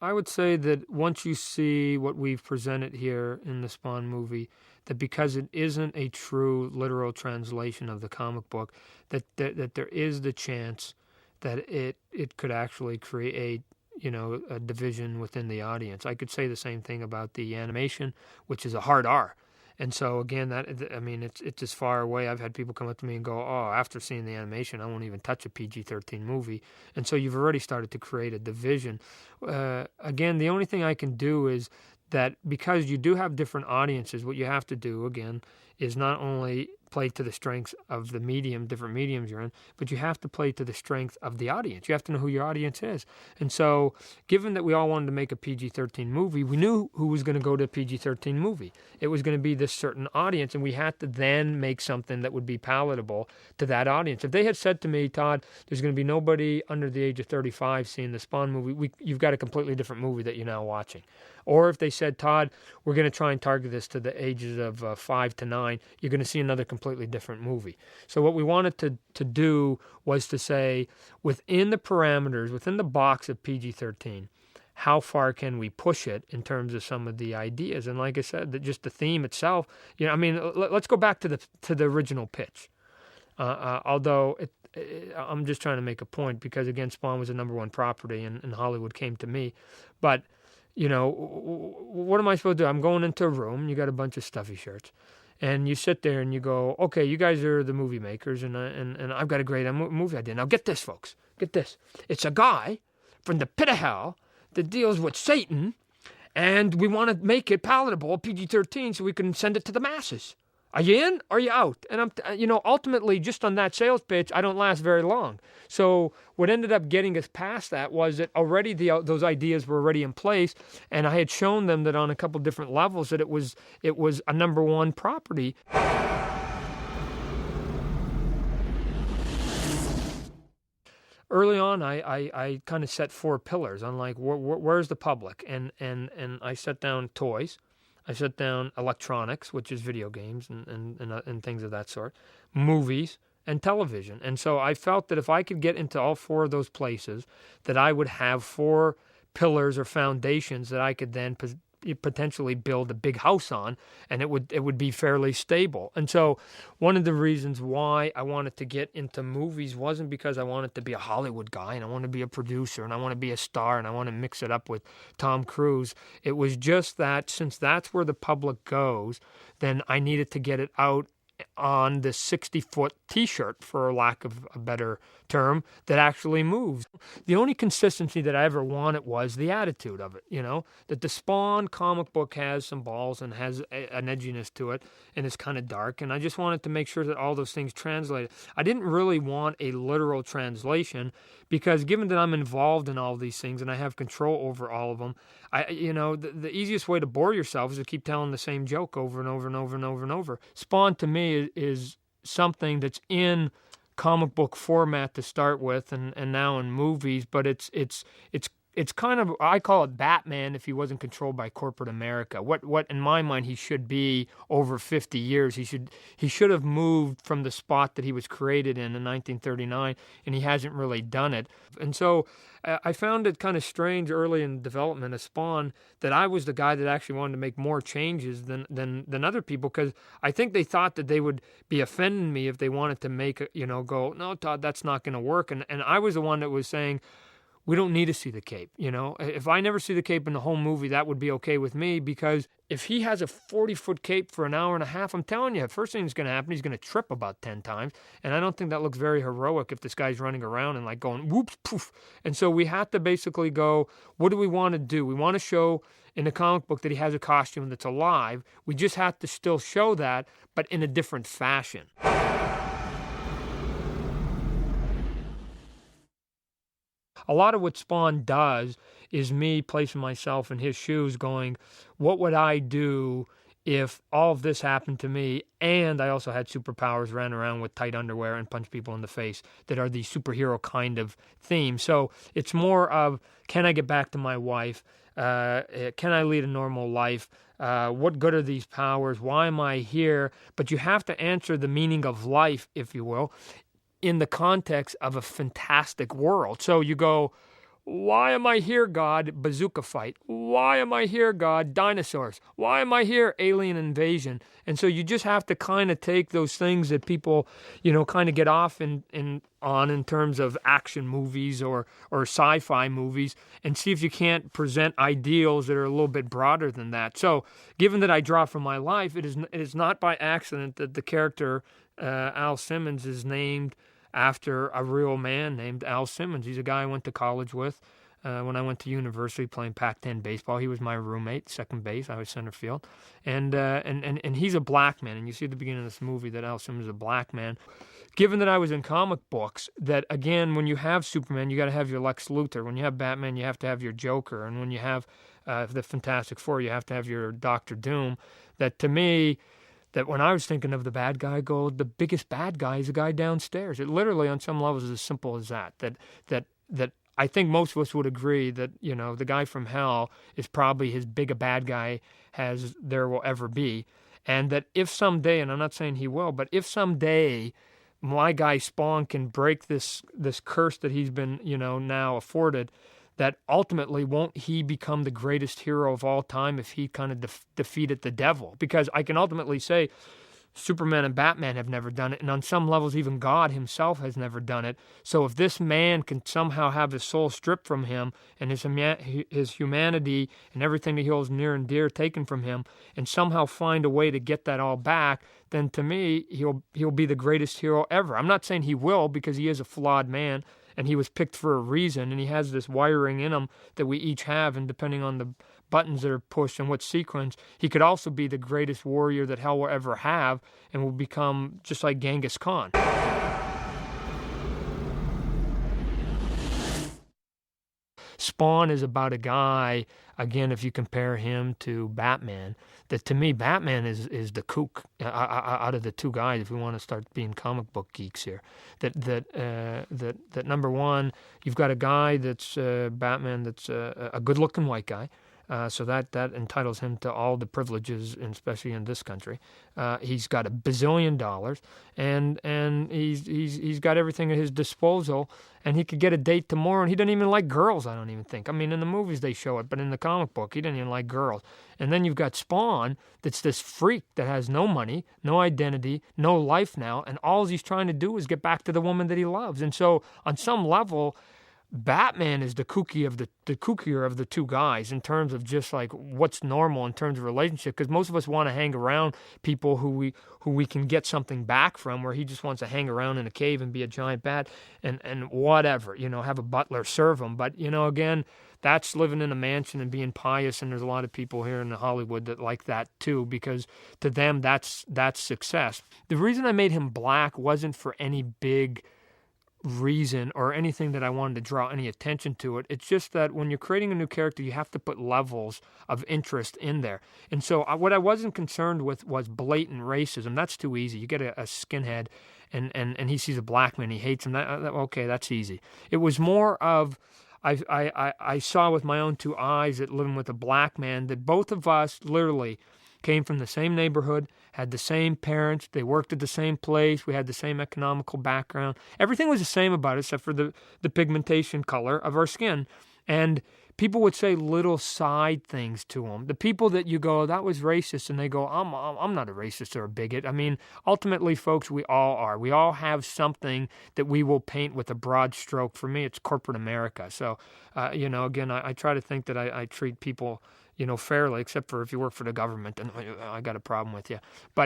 I would say that once you see what we've presented here in the Spawn movie, that because it isn't a true literal translation of the comic book, that there is the chance that it could actually create, a division within the audience. I could say the same thing about the animation, which is a hard R. And so again, it's as far away. I've had people come up to me and go, "Oh, after seeing the animation, I won't even touch a PG-13 movie." And so you've already started to create a division. Again, the only thing I can do is that because you do have different audiences, what you have to do again is not only play to the strengths of the different mediums you're in, but you have to play to the strength of the audience. You have to know who your audience is. And so, given that we all wanted to make a PG-13 movie, we knew who was going to go to a PG-13 movie. It was going to be this certain audience, and we had to then make something that would be palatable to that audience. If they had said to me, "Todd, there's going to be nobody under the age of 35 seeing the Spawn movie, you've got a completely different movie that you're now watching." Or if they said, "Todd, we're going to try and target this to the ages of 5 to 9, you're going to see another completely different movie." So what we wanted to do was to say, within the parameters, within the box of PG-13, how far can we push it in terms of some of the ideas? And like I said, just the theme itself, let's go back to the original pitch. Although I'm just trying to make a point because, again, Spawn was a number one property and Hollywood came to me. But what am I supposed to do? I'm going into a room. You got a bunch of stuffy shirts, and you sit there and you go, "Okay, you guys are the movie makers, and I've got a great movie idea. Now get this, folks. Get this. It's a guy from the pit of hell that deals with Satan, and we want to make it palatable, PG-13, so we can send it to the masses. Are you in or are you out?" And ultimately, just on that sales pitch, I don't last very long. So what ended up getting us past that was that already those ideas were already in place, and I had shown them that on a couple different levels that it was a number one property. Early on, I kind of set 4 pillars on like where's the public, and I set down toys. I set down electronics, which is video games and things of that sort, movies, and television. And so I felt that if I could get into all 4 of those places, that I would have 4 pillars or foundations that I could then potentially build a big house on, and it would be fairly stable. And so one of the reasons why I wanted to get into movies wasn't because I wanted to be a Hollywood guy and I want to be a producer and I want to be a star and I want to mix it up with Tom Cruise. It was just that since that's where the public goes, then I needed to get it out on the 60-foot T-shirt, for lack of a better term, that actually moves. The only consistency that I ever wanted was the attitude of it, that the Spawn comic book has some balls and has an edginess to it, and it's kind of dark, and I just wanted to make sure that all those things translated. I didn't really want a literal translation because given that I'm involved in all these things and I have control over all of them, the easiest way to bore yourself is to keep telling the same joke over and over and over and over and over. Spawn to me is something that's in comic book format to start with, and now in movies, but it's kind of, I call it Batman if he wasn't controlled by corporate America. What in my mind he should be over 50 years. He should have moved from the spot that he was created in 1939, and he hasn't really done it. And so I found it kind of strange early in development of Spawn that I was the guy that actually wanted to make more changes than other people, because I think they thought that they would be offending me if they wanted to make go, "No, Todd, that's not going to work." And I was the one that was saying, we don't need to see the cape. If I never see the cape in the whole movie, that would be okay with me, because if he has a 40-foot cape for an hour and a half, I'm telling you, the first thing that's going to happen, he's going to trip about 10 times. And I don't think that looks very heroic if this guy's running around and like going whoops, poof. And so we have to basically go, what do we want to do? We want to show in the comic book that he has a costume that's alive. We just have to still show that, but in a different fashion. A lot of what Spawn does is me placing myself in his shoes going, what would I do if all of this happened to me and I also had superpowers, ran around with tight underwear and punched people in the face, that are the superhero kind of theme. So it's more of, can I get back to my wife? Can I lead a normal life? What good are these powers? Why am I here? But you have to answer the meaning of life, if you will, in the context of a fantastic world. So you go, Why am I here, God? Bazooka fight. Why am I here, God? Dinosaurs. Why am I here? Alien invasion. And so you just have to kind of take those things that people, kind of get off on in terms of action movies or sci-fi movies, and see if you can't present ideals that are a little bit broader than that. So given that I draw from my life, it is not by accident that the character Al Simmons is named after a real man named Al Simmons. He's a guy I went to college with when I went to university playing Pac-10 baseball. He was my roommate, second base. I was center field. And he's a black man. And you see at the beginning of this movie that Al Simmons is a black man. Given that I was in comic books, that, again, when you have Superman, you got to have your Lex Luthor. When you have Batman, you have to have your Joker. And when you have the Fantastic Four, you have to have your Doctor Doom. That, to me, that when I was thinking of the bad guy, the biggest bad guy is the guy downstairs. It literally, on some levels, is as simple as that. That I think most of us would agree that, the guy from hell is probably as big a bad guy as there will ever be. And that if someday, and I'm not saying he will, but if someday my guy Spawn can break this curse that he's been, now afforded, that ultimately won't he become the greatest hero of all time if he kind of defeated the devil? Because I can ultimately say Superman and Batman have never done it, and on some levels even God himself has never done it. So if this man can somehow have his soul stripped from him and his humanity and everything that he holds near and dear taken from him, and somehow find a way to get that all back, then to me he'll be the greatest hero ever. I'm not saying he will, because he is a flawed man, and he was picked for a reason, and he has this wiring in him that we each have, and depending on the buttons that are pushed and what sequence, he could also be the greatest warrior that hell will ever have, and will become just like Genghis Khan. Spawn is about a guy, again, if you compare him to Batman, that to me, Batman is the kook out of the two guys, if we want to start being comic book geeks here. That number one, you've got a guy that's Batman that's a good-looking white guy. So that entitles him to all the privileges, and especially in this country. He's got $1 bazillion, and he's got everything at his disposal, and he could get a date tomorrow, and he doesn't even like girls, I don't even think. I mean, in the movies they show it, but in the comic book, he doesn't even like girls. And then you've got Spawn, that's this freak that has no money, no identity, no life now, and all he's trying to do is get back to the woman that he loves. And so, on some level, Batman is the kookier of the two guys in terms of just like what's normal in terms of relationship, because most of us want to hang around people who we can get something back from, where he just wants to hang around in a cave and be a giant bat and whatever, have a butler serve him. But, again, that's living in a mansion and being pious, and there's a lot of people here in Hollywood that like that too, because to them that's success. The reason I made him black wasn't for any big reason or anything that I wanted to draw any attention to it. It's just that when you're creating a new character, you have to put levels of interest in there. And so what I wasn't concerned with was blatant racism. That's too easy. You get a skinhead and he sees a black man, he hates him. Okay, that's easy. It was more of I saw with my own two eyes that living with a black man, that both of us literally came from the same neighborhood, had the same parents, they worked at the same place, we had the same economical background. Everything was the same about it except for the pigmentation color of our skin. And people would say little side things to them. The people that you go, that was racist, and they go, I'm not a racist or a bigot. I mean, ultimately, folks, we all are. We all have something that we will paint with a broad stroke. For me, it's corporate America. So, again, I try to think that I treat people fairly, except for if you work for the government, then I got a problem with you. But